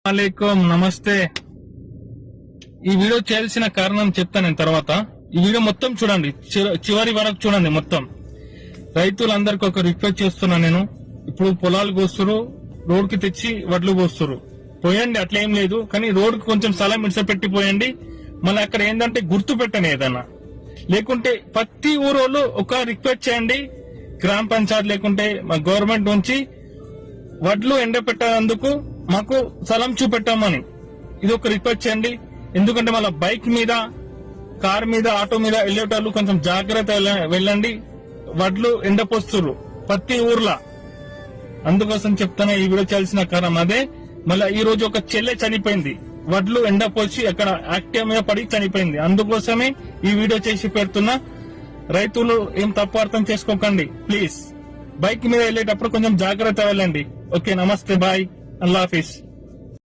అలైకుం నమస్తే. ఈ వీడియో చేయాల్సిన కారణం చెప్తాను నేను తర్వాత. ఈ వీడియో మొత్తం చూడండి, చివరి వరకు చూడండి మొత్తం. రైతులందరికీ ఒక రిక్వెస్ట్ చేస్తున్నా నేను. ఇప్పుడు పొలాలు కోస్తురు, రోడ్ కి తెచ్చి వడ్లు కోస్తురు, పోయండి, అట్లా ఏం లేదు. కానీ రోడ్ కి కొంచెం స్థలం ఇడిసపెట్టి పోయండి. మళ్ళీ అక్కడ ఏంటంటే గుర్తు పెట్టండి ఏదన్నా. లేకుంటే ప్రతి ఊరోళ్ళు ఒక రిక్వెస్ట్ చేయండి, గ్రామ పంచాయత్ లేకుంటే మా గవర్నమెంట్ నుంచి వడ్లు ఎండపెట్టేందుకు మాకు స్థలం చూపెట్టామని ఇది ఒక రిక్వెస్ట్ చేయండి. ఎందుకంటే మళ్ళీ బైక్ మీద, కార్ మీద, ఆటో మీద వెళ్లేటోళ్ళు కొంచెం జాగ్రత్త వెళ్ళండి. వడ్లు ఎండపోస్తున్నారు ప్రతి ఊర్లో. అందుకోసం చెప్తాను ఈ వీడియో చేయాల్సిన కారణం అదే. మళ్ళీ ఈ రోజు ఒక చెల్లె చనిపోయింది, వడ్లు ఎండపోసి అక్కడ యాక్టివ్ మీద పడి చనిపోయింది. అందుకోసమే ఈ వీడియో చేసి పెడుతున్నా. రైతులు ఏం తప్పు అర్థం చేసుకోకండి ప్లీజ్. బైక్ మీద వెళ్ళేటప్పుడు కొంచెం జాగ్రత్త వెళ్ళండి. ఓకే, నమస్తే, బాయ్, అల్లా హాఫీజ్.